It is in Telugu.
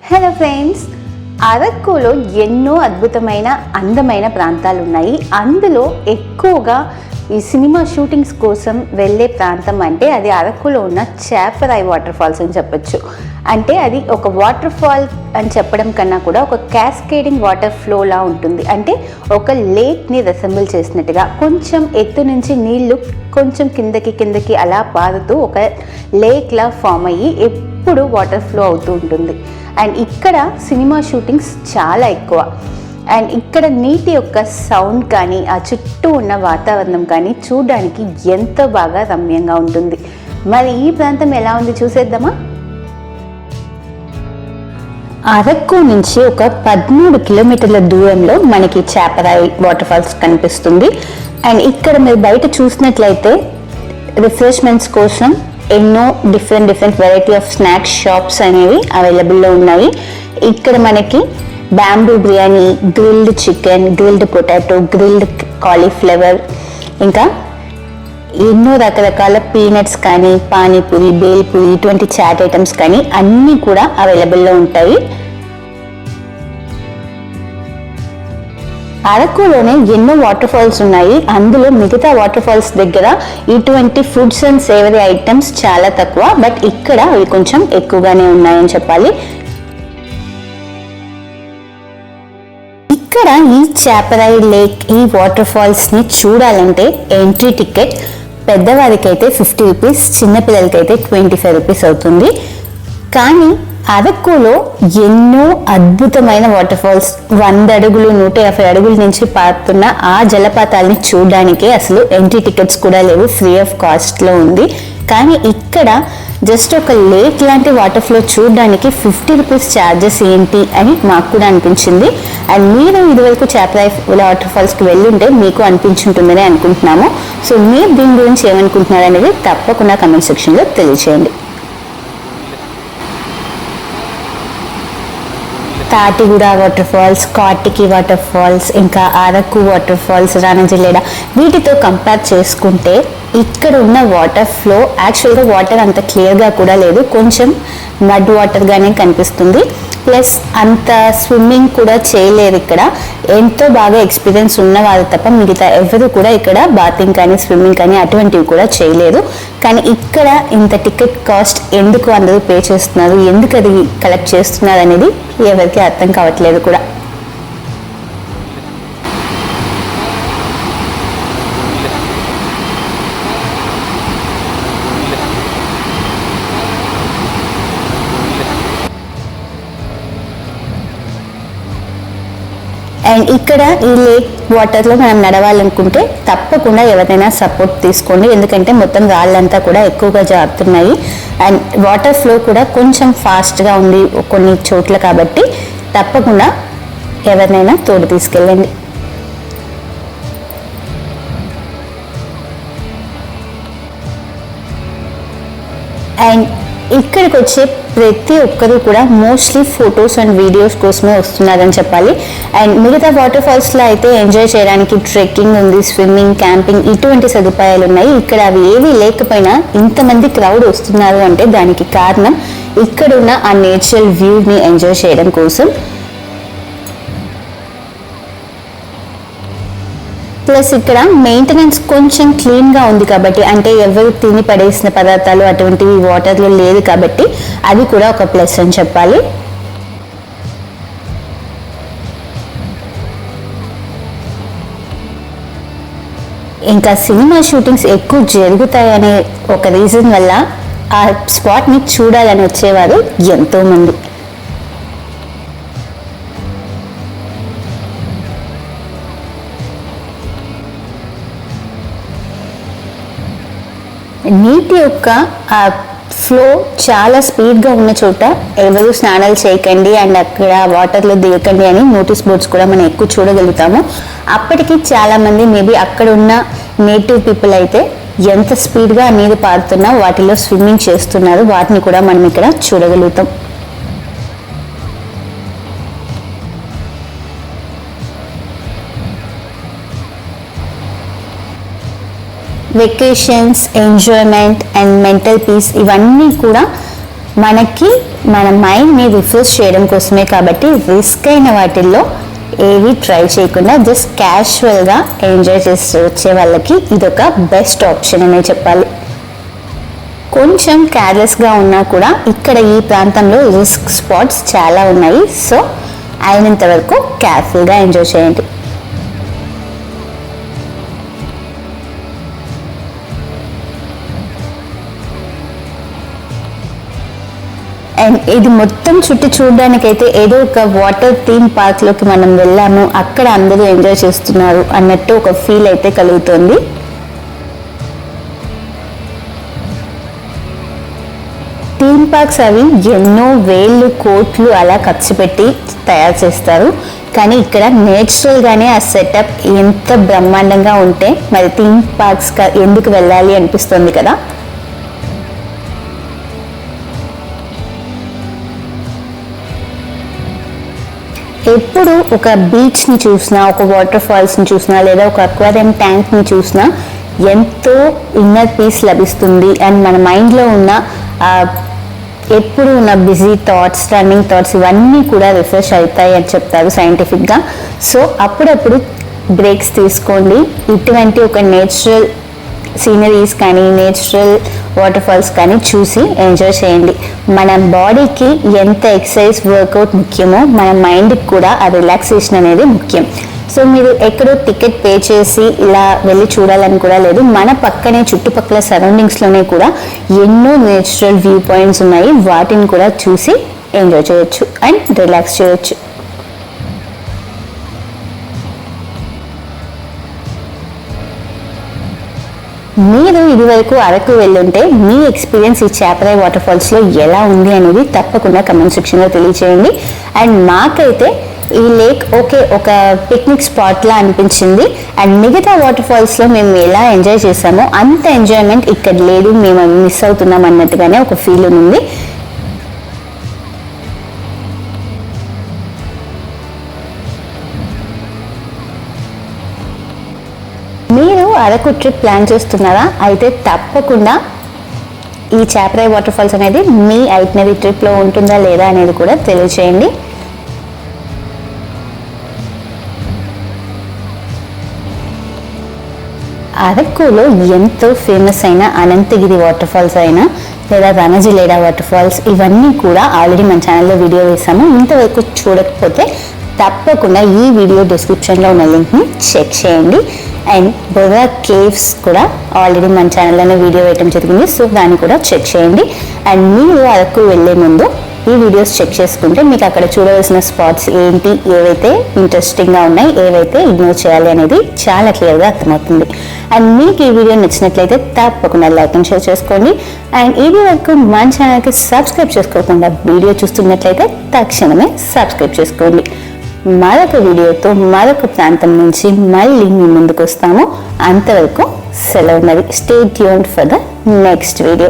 హలో ఫ్రెండ్స్, అరకులో ఎన్నో అద్భుతమైన అందమైన ప్రాంతాలు ఉన్నాయి. అందులో ఎక్కువగా ఈ సినిమా షూటింగ్స్ కోసం వెళ్ళే ప్రాంతం అంటే అది అరకులో ఉన్న చేపరాయి వాటర్ ఫాల్స్ అని చెప్పచ్చు. అంటే అది ఒక వాటర్ ఫాల్ అని చెప్పడం కన్నా కూడా ఒక క్యాస్కేడింగ్ వాటర్ ఫ్లోలా ఉంటుంది. అంటే ఒక లేక్ని రెసెంబుల్ చేసినట్టుగా కొంచెం ఎత్తు నుంచి నీళ్లు కొంచెం కిందకి అలా పారుతూ ఒక లేక్లా ఫామ్ అయ్యి ఎప్పుడు వాటర్ ఫ్లో అవుతూ ఉంటుంది. అండ్ ఇక్కడ సినిమా షూటింగ్స్ చాలా ఎక్కువ. అండ్ ఇక్కడ నీటి యొక్క సౌండ్ కానీ ఆ చుట్టూ ఉన్న వాతావరణం కానీ చూడడానికి ఎంతో బాగా రమ్యంగా ఉంటుంది. మరి ఈ ప్రాంతం ఎలా ఉంది చూసేద్దామా? అరకు నుంచి ఒక 13 కిలోమీటర్ల దూరంలో మనకి చేపరాయి వాటర్ ఫాల్స్ కనిపిస్తుంది. అండ్ ఇక్కడ మీరు బయట చూసినట్లయితే రిఫ్రెష్మెంట్స్ కోసం ఎన్నో different variety of snacks shops అనేవి అవైలబుల్లో ఉన్నాయి. ఇక్కడ మనకి bamboo biryani, grilled chicken, grilled potato, grilled cauliflower, ఇంకా ఎన్నో రకరకాల పీనట్స్ కానీ పానీపూరి, బేల్పూరి, ఇటువంటి చాట్ ఐటమ్స్ కానీ అన్నీ కూడా అవైలబుల్లో ఉంటాయి. అరకులోనే ఎన్నో వాటర్ ఫాల్స్ ఉన్నాయి. అందులో మిగతా వాటర్ ఫాల్స్ దగ్గర ఇటువంటి ఫుడ్స్ అండ్ సేవరీ ఐటమ్స్ చాలా తక్కువ, బట్ ఇక్కడ అవి కొంచెం ఎక్కువగానే ఉన్నాయని చెప్పాలి. ఇక్కడ ఈ చేపరాయి లేక్, ఈ వాటర్ ఫాల్స్ ని చూడాలంటే ఎంట్రీ టికెట్ పెద్దవారికి అయితే 50 రూపీస్, చిన్నపిల్లలకి అయితే 25 రూపీస్ అవుతుంది. కానీ అరకులో ఎన్నో అద్భుతమైన వాటర్ ఫాల్స్ 100 అడుగులు 150 అడుగుల నుంచి పారుతున్న ఆ జలపాతాలని చూడడానికి అసలు ఎంట్రీ టికెట్స్ కూడా లేవు, ఫ్రీ ఆఫ్ కాస్ట్లో ఉంది. కానీ ఇక్కడ జస్ట్ ఒక లేక్ లాంటి వాటర్ ఫ్లో చూడడానికి 50 రూపీస్ ఛార్జెస్ ఏంటి అని మాకు కూడా అనిపించింది. అండ్ మీరు ఇదివరకు చేపరాయి వాటర్ ఫాల్స్కి వెళ్ళుంటే మీకు అనిపించుంటుందని అనుకుంటున్నాము. సో మీరు దీని గురించి ఏమనుకుంటున్నారు అనేది తప్పకుండా కమెంట్ సెక్షన్లో తెలియచేయండి. తాటిగూడ వాటర్ ఫాల్స్, కాటికి వాటర్ ఫాల్స్, ఇంకా అరకు వాటర్ ఫాల్స్, రాణజిల్లేడ, వీటితో కంపేర్ చేసుకుంటే ఇక్కడ ఉన్న వాటర్ ఫ్లో యాక్చువల్గా వాటర్ అంత క్లియర్గా కూడా లేదు, కొంచెం మడ్ వాటర్గానే కనిపిస్తుంది. ప్లస్ అంత స్విమ్మింగ్ కూడా చేయలేరు. ఇక్కడ ఎంతో బాగా ఎక్స్పీరియన్స్ ఉన్నవారు తప్ప మిగతా ఎవరు కూడా ఇక్కడ బాతింగ్ కానీ స్విమ్మింగ్ కానీ అటువంటివి కూడా చేయలేరు. కానీ ఇక్కడ ఇంత టికెట్ కాస్ట్ ఎందుకు అందరూ పే చేస్తున్నారు, ఎందుకు అది కలెక్ట్ చేస్తున్నారు అనేది ఎవరికి అర్థం కావట్లేదు కూడా. అండ్ ఇక్కడ ఈ లేక్ వాటర్లో మనం నడవాలనుకుంటే తప్పకుండా ఎవరైనా సపోర్ట్ తీసుకోండి, ఎందుకంటే మొత్తం రాళ్ళంతా కూడా ఎక్కువగా జారుతున్నాయి. అండ్ వాటర్ ఫ్లో కూడా కొంచెం ఫాస్ట్గా ఉంది కొన్ని చోట్ల, కాబట్టి తప్పకుండా ఎవరినైనా తోడు తీసుకెళ్ళండి. అండ్ ఇక్కడికి వచ్చే ప్రతి ఒక్కరు కూడా మోస్ట్లీ ఫొటోస్ అండ్ వీడియోస్ కోసమే వస్తున్నారని చెప్పాలి. అండ్ మిగతా వాటర్ ఫాల్స్లో అయితే ఎంజాయ్ చేయడానికి ట్రెక్కింగ్ ఉంది, స్విమ్మింగ్, క్యాంపింగ్, ఇటువంటి సదుపాయాలు ఉన్నాయి. ఇక్కడ అవి ఏవి లేకపోయినా ఇంతమంది క్రౌడ్ వస్తున్నారు అంటే దానికి కారణం ఇక్కడ ఉన్న ఆ నేచురల్ వ్యూని ఎంజాయ్ చేయడం కోసం. ప్లస్ ఇక్కడ మెయింటెనెన్స్ కొంచెం క్లీన్గా ఉంది కాబట్టి, అంటే ఎవరు తిని పడేసిన పదార్థాలు అటువంటివి వాటర్లో లేదు కాబట్టి అది కూడా ఒక ప్లస్ అని చెప్పాలి. ఇంకా సినిమా షూటింగ్స్ ఎక్కువ జరుగుతాయనే ఒక రీజన్ వల్ల ఆ స్పాట్ని చూడాలని వచ్చేవారు ఎంతోమంది. నీటి యొక్క ఆ ఫ్లో చాలా స్పీడ్గా ఉన్న చోట ఎవరు స్నానాలు చేయకండి అండ్ అక్కడ వాటర్లో దిగకండి అని నోటీస్ బోర్డ్స్ కూడా మనం ఎక్కువ చూడగలుగుతాము. అప్పటికి చాలామంది మేబీ అక్కడ ఉన్న నేటివ్ పీపుల్ అయితే ఎంత స్పీడ్గా నీరు పారుతున్నా వాటిలో స్విమ్మింగ్ చేస్తున్నారు, వాటిని కూడా మనం ఇక్కడ చూడగలుగుతాం. Vacations, enjoyment and mental peace ఇవన్నీ కూడా మనకి మన మైండ్ని రిఫ్రెష్ చేయడం కోసమే కాబట్టి రిస్క్ అయిన వాటిల్లో ఏవి ట్రై చేయకుండా జస్ట్ క్యాషువల్గా ఎంజాయ్ చేస్తూ వచ్చే వాళ్ళకి ఇదొక బెస్ట్ ఆప్షన్ అనే చెప్పాలి. కొంచెం కేర్లెస్గా ఉన్నా కూడా ఇక్కడ ఈ ప్రాంతంలో రిస్క్ స్పాట్స్ చాలా ఉన్నాయి. సో అయినంత వరకు కేర్ఫుల్గా ఎంజాయ్ చేయండి. అండ్ ఇది మొత్తం చుట్టూ చూడడానికైతే ఏదో ఒక వాటర్ థీమ్ పార్క్లోకి మనం వెళ్ళాము, అక్కడ అందరూ ఎంజాయ్ చేస్తున్నారు అన్నట్టు ఒక ఫీల్ అయితే కలుగుతుంది. థీమ్ పార్క్స్ అవి ఎన్నో వేలు కోట్లు అలా ఖర్చు పెట్టి తయారు చేస్తారు, కానీ ఇక్కడ నేచురల్గానే ఆ సెటప్ ఎంత బ్రహ్మాండంగా ఉంటే మరి థీమ్ పార్క్స్ ఎందుకు వెళ్ళాలి అనిపిస్తుంది కదా. ఎప్పుడు ఒక బీచ్ని చూసినా, ఒక వాటర్ ఫాల్స్ని చూసినా, లేదా ఒక అక్వేరియం ట్యాంక్ని చూసినా ఎంతో ఇన్నర్ పీస్ లభిస్తుంది. అండ్ మన మైండ్లో ఉన్న ఎప్పుడు ఉన్న బిజీ థాట్స్, రన్నింగ్ థాట్స్ ఇవన్నీ కూడా రిఫ్రెష్ అవుతాయి అని చెప్తారు సైంటిఫిక్గా. సో అప్పుడప్పుడు బ్రేక్స్ తీసుకోండి. ఇటువంటి ఒక నేచురల్ సీనరీస్ కానీ నేచురల్ వాటర్ ఫాల్స్ కానీ చూసి ఎంజాయ్ చేయండి. మన బాడీకి ఎంత ఎక్సర్సైజ్ వర్కౌట్ ముఖ్యమో మన మైండ్కి కూడా ఆ రిలాక్సేషన్ అనేది ముఖ్యం. సో మీరు ఎక్కడో టికెట్ పే చేసి ఇలా వెళ్ళి చూడాలని కూడా లేదు. మన పక్కనే చుట్టుపక్కల సరౌండింగ్స్లోనే కూడా ఎన్నో నేచురల్ వ్యూ పాయింట్స్ ఉన్నాయి, వాటిని కూడా చూసి ఎంజాయ్ చేయొచ్చు అండ్ రిలాక్స్ చేయొచ్చు. మీరు ఇదివరకు అరకు వెళ్ళుంటే మీ ఎక్స్పీరియన్స్ ఈ చాపరాయి వాటర్ ఫాల్స్లో ఎలా ఉంది అనేది తప్పకుండా కమెంట్ సెక్షన్లో తెలియచేయండి. అండ్ మాకైతే ఈ లేక్ ఒక పిక్నిక్ స్పాట్లా అనిపించింది. అండ్ మిగతా వాటర్ ఫాల్స్లో మేము ఎలా ఎంజాయ్ చేసామో అంత ఎంజాయ్మెంట్ ఇక్కడ లేదు, మేము మిస్ అవుతున్నాం అన్నట్టుగానే ఒక ఫీల్ ఉంది. మీరు అరకు ట్రిప్ ప్లాన్ చేస్తున్నారా? అయితే తప్పకుండా ఈ చాపరాయి వాటర్ ఫాల్స్ అనేది మీ ఐటినరీ ట్రిప్లో ఉంటుందా లేదా అనేది కూడా తెలియచేయండి. అరకులో ఎంతో ఫేమస్ అయిన అనంతగిరి వాటర్ ఫాల్స్ అయినా లేదా రణజిలేడా వాటర్ ఫాల్స్ ఇవన్నీ కూడా ఆల్రెడీ మన ఛానల్లో వీడియో వేసాము. ఇంతవరకు చూడకపోతే తప్పకుండా ఈ వీడియో డిస్క్రిప్షన్లో ఉన్న లింక్ని చెక్ చేయండి. అండ్ బొర్రా కేవ్స్ కూడా ఆల్రెడీ మన ఛానల్లోనే వీడియో వేయడం జరిగింది, సో దాన్ని కూడా చెక్ చేయండి. అండ్ మీరు అరకు వెళ్ళే ముందు ఈ వీడియోస్ చెక్ చేసుకుంటే మీకు అక్కడ చూడవలసిన స్పాట్స్ ఏంటి, ఏవైతే ఇంట్రెస్టింగ్గా ఉన్నాయి, ఏవైతే ఇగ్నోర్ చేయాలి అనేది చాలా క్లియర్గా అర్థమవుతుంది. అండ్ మీకు ఈ వీడియో నచ్చినట్లయితే తప్పకుండా లైక్ అండ్ షేర్ చేసుకోండి. అండ్ ఇది వరకు మన ఛానల్కి సబ్స్క్రైబ్ చేసుకోకుండా వీడియో చూస్తున్నట్లయితే తక్షణమే సబ్స్క్రైబ్ చేసుకోండి. మరొక వీడియోతో మరొక ప్రాంతం నుంచి మళ్ళీ మీ ముందుకు వస్తాము. అంతవరకు సెలవు. మరి stay tuned for the next video.